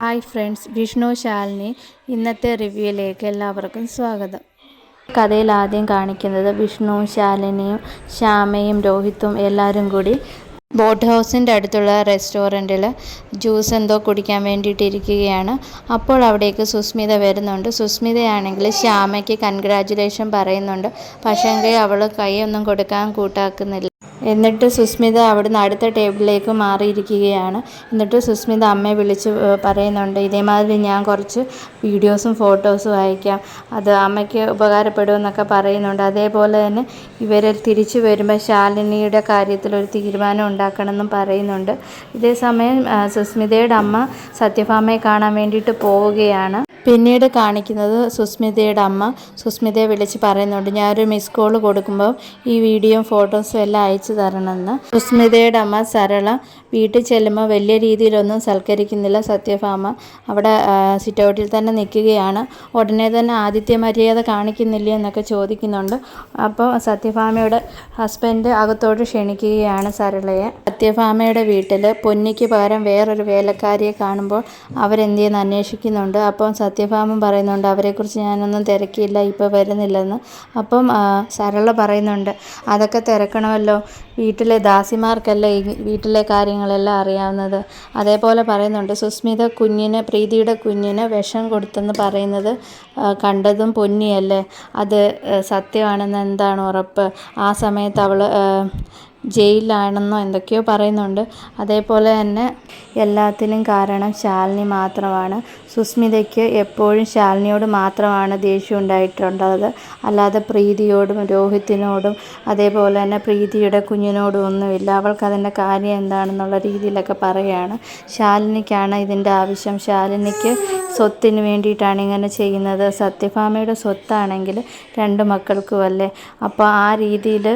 Hi friends, Vishnu Shalini ഇന്നത്തെ റിവ്യൂയിലേക്ക് എല്ലാവർക്കും സ്വാഗതം. കഥയിൽ ആദ്യം കാണിക്കുന്നത് വിഷ്ണുവും ശാലിനിയും ശ്യാമയും രോഹിത്തും എല്ലാവരും കൂടി ബോട്ട് ഹൗസിൻ്റെ അടുത്തുള്ള റെസ്റ്റോറൻറ്റിൽ ജ്യൂസ് എന്തോ കുടിക്കാൻ വേണ്ടിയിട്ടിരിക്കുകയാണ്. അപ്പോൾ അവിടേക്ക് സുസ്മിത വരുന്നുണ്ട്. സുസ്മിതയാണെങ്കിൽ ശ്യാമയ്ക്ക് കൺഗ്രാജുലേഷൻ പറയുന്നുണ്ട്. പക്ഷേ അവൾ കൈയൊന്നും കൊടുക്കാൻ കൂട്ടാക്കുന്നില്ല. എന്നിട്ട് സുസ്മിത അവിടുന്ന് അടുത്ത ടേബിളിലേക്ക് മാറിയിരിക്കുകയാണ്. എന്നിട്ട് സുസ്മിത അമ്മയെ വിളിച്ച് പറയുന്നുണ്ട്, ഇതേമാതിരി ഞാൻ കുറച്ച് വീഡിയോസും ഫോട്ടോസും അയക്കാം, അത് അമ്മയ്ക്ക് ഉപകാരപ്പെടുമെന്നൊക്കെ പറയുന്നുണ്ട്. അതേപോലെ തന്നെ ഇവർ തിരിച്ചു വരുമ്പോൾ ശാലിനിയുടെ കാര്യത്തിലൊരു തീരുമാനം ഉണ്ടാക്കണമെന്നും പറയുന്നുണ്ട്. ഇതേ സമയം സുസ്മിതയുടെ അമ്മ സത്യഭാമയെ കാണാൻ വേണ്ടിയിട്ട് പോവുകയാണ്. പിന്നീട് കാണിക്കുന്നത് സുസ്മിതയുടെ അമ്മ സുസ്മിതയെ വിളിച്ച് പറയുന്നുണ്ട്, ഞാനൊരു മിസ് കോൾ കൊടുക്കുമ്പോൾ ഈ വീഡിയോയും ഫോട്ടോസും എല്ലാം അയച്ചു തരണമെന്ന്. സുസ്മിതയുടെ അമ്മ സരള വീട്ടിൽ ചെല്ലുമ്പോൾ വലിയ രീതിയിലൊന്നും സൽക്കരിക്കുന്നില്ല സത്യഭാമ. അവിടെ സിറ്റൗട്ടിൽ തന്നെ നിൽക്കുകയാണ്. ഉടനെ തന്നെ ആതിഥ്യ മര്യാദ കാണിക്കുന്നില്ല എന്നൊക്കെ ചോദിക്കുന്നുണ്ട്. അപ്പോൾ സത്യഭാമയുടെ ഹസ്ബൻഡ് അകത്തോട്ട് ക്ഷണിക്കുകയാണ് സരളയെ. സത്യഭാമയുടെ വീട്ടിൽ പൊന്നിക്ക് പകരം വേറൊരു വേലക്കാരിയെ കാണുമ്പോൾ അവരെന്ത് ചെയ്യുന്നു അന്വേഷിക്കുന്നുണ്ട്. അപ്പം സത്യഭാമ പറയുന്നുണ്ട്, അവരെക്കുറിച്ച് ഞാനൊന്നും തിരക്കിയില്ല, ഇപ്പോൾ വരുന്നില്ലെന്ന്. അപ്പം സരള പറയുന്നുണ്ട്, അതൊക്കെ തിരക്കണമല്ലോ, വീട്ടിലെ ദാസിമാർക്കല്ല ഈ വീട്ടിലെ കാര്യങ്ങളെല്ലാം അറിയാവുന്നത്. അതേപോലെ പറയുന്നുണ്ട്, സുസ്മിത പ്രീതിയുടെ കുഞ്ഞിന് വിഷം കൊടുത്തെന്ന് പറയുന്നത് കണ്ടതും പൊന്നിയല്ലേ, അത് സത്യമാണെന്ന് എന്താണ് ഉറപ്പ്? ആ സമയത്ത് അവൾ ജയിലിലാണെന്നോ എന്തൊക്കെയോ പറയുന്നുണ്ട്. അതേപോലെ തന്നെ എല്ലാത്തിനും കാരണം ശാലിനി മാത്രമാണ്. സുസ്മിതയ്ക്ക് എപ്പോഴും ശാലിനിയോട് മാത്രമാണ് ദേഷ്യം ഉണ്ടായിട്ടുള്ളത്, അല്ലാതെ പ്രീതിയോടും രോഹിത്തിനോടും അതേപോലെ തന്നെ പ്രീതിയുടെ കുഞ്ഞിനോടും ഒന്നുമില്ല. അവൾക്കതിൻ്റെ കാര്യം എന്താണെന്നുള്ള രീതിയിലൊക്കെ പറയുകയാണ്. ശാലിനിക്കാണ് ഇതിൻ്റെ ആവശ്യം, ശാലിനിക്ക് സ്വത്തിന് വേണ്ടിയിട്ടാണ് ഇങ്ങനെ ചെയ്യുന്നത്. സത്യഭാമയുടെ സ്വത്താണെങ്കിൽ 2 മക്കൾക്കും അല്ലേ. അപ്പോൾ ആ രീതിയിൽ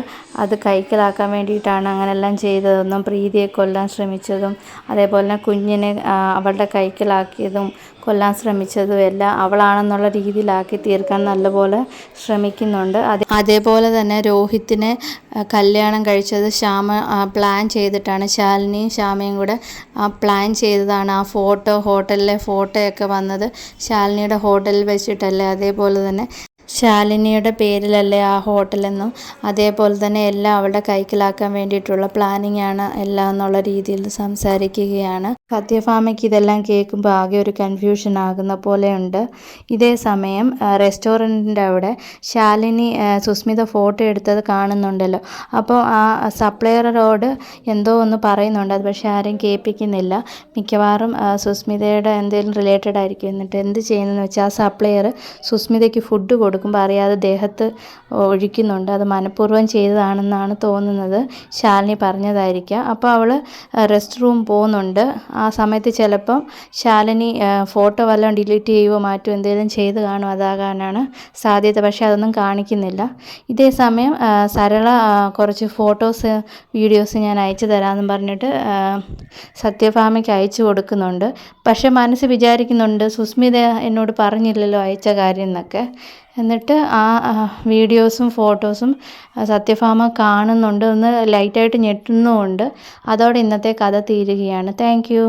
അത് കൈക്കലാക്കാൻ വേണ്ടിയിട്ടാണ് അങ്ങനെല്ലാം ചെയ്തതെന്നും പ്രീതിയെ കൊല്ലാൻ ശ്രമിച്ചതും അതേപോലെ തന്നെ കുഞ്ഞിനെ അവളുടെ കൈക്കലാക്കിയതും കൊല്ലാൻ ശ്രമിച്ചതും എല്ലാം അവളാണെന്നുള്ള രീതിയിലാക്കി തീർക്കാൻ നല്ലപോലെ ശ്രമിക്കുന്നുണ്ട്. അതേപോലെ തന്നെ രോഹിത്തിനെ കല്യാണം കഴിച്ചത് ശ്യാമ പ്ലാൻ ചെയ്തിട്ടാണ്. ശാലിനിയും ശ്യാമയും കൂടെ പ്ലാൻ ചെയ്തതാണ്. ആ ഹോട്ടലിലെ ഫോട്ടോയൊക്കെ വന്നത് ശാലിനിയുടെ ഹോട്ടലിൽ വെച്ചിട്ടല്ലേ. അതേപോലെ തന്നെ ശാലിനിയുടെ പേരിലല്ലേ ആ ഹോട്ടലെന്നും അതേപോലെ തന്നെ എല്ലാം അവളുടെ കൈക്കലാക്കാൻ വേണ്ടിയിട്ടുള്ള പ്ലാനിങ് ആണ് എല്ലാം എന്നുള്ള രീതിയിൽ സംസാരിക്കുകയാണ്. സത്യഭാമയ്ക്ക് ഇതെല്ലാം കേൾക്കുമ്പോൾ ആകെ ഒരു കൺഫ്യൂഷൻ ആകുന്ന പോലെയുണ്ട്. ഇതേ സമയം റെസ്റ്റോറൻറ്റിൻ്റെ അവിടെ ശാലിനി സുസ്മിത ഫോട്ടോ എടുത്തത് കാണുന്നുണ്ടല്ലോ. അപ്പോൾ ആ സപ്ലയറോട് എന്തോ ഒന്ന് പറയുന്നുണ്ട്, അത് പക്ഷേ ആരും കേൾപ്പിക്കുന്നില്ല. മിക്കവാറും സുസ്മിതയുടെ എന്തെങ്കിലും റിലേറ്റഡ് ആയിരിക്കും. എന്നിട്ട് എന്ത് ചെയ്യുന്നതെന്ന് വെച്ചാൽ ആ സപ്ലയർ സുസ്മിതയ്ക്ക് ഫുഡ് കൊടുക്കുമ്പോൾ അറിയാതെ ദേഹത്ത് ഒഴിക്കുന്നുണ്ട്. അത് മനഃപൂർവ്വം ചെയ്തതാണെന്നാണ് തോന്നുന്നത്. ശാലിനി പറഞ്ഞതായിരിക്കാം. അപ്പോൾ അവൾ റെസ്റ്റ് റൂം പോകുന്നുണ്ട്. ആ സമയത്ത് ചിലപ്പം ശാലിനി ഫോട്ടോ വല്ലതും ഡിലീറ്റ് ചെയ്യുകയോ മാറ്റുമോ എന്തെങ്കിലും ചെയ്ത് കാണും, അതാകാനാണ് സാധ്യത. പക്ഷേ അതൊന്നും കാണിക്കുന്നില്ല. ഇതേ സമയം സരള കുറച്ച് ഫോട്ടോസ് വീഡിയോസ് ഞാൻ അയച്ചു തരാമെന്നും പറഞ്ഞിട്ട് സത്യഭാമയ്ക്ക് അയച്ചു കൊടുക്കുന്നുണ്ട്. പക്ഷേ മനസ്സ് വിചാരിക്കുന്നുണ്ട്, സുസ്മിത എന്നോട് പറഞ്ഞില്ലല്ലോ അയച്ച കാര്യം എന്നൊക്കെ. എന്നിട്ട് ആ വീഡിയോസും ഫോട്ടോസും സത്യഭാമ കാണുന്നുണ്ട്, ഒന്ന് ലൈറ്റായിട്ട് ഞെട്ടുന്നുമുണ്ട്. അതോടെ ഇന്നത്തെ കഥ തീരുകയാണ്. Thank you.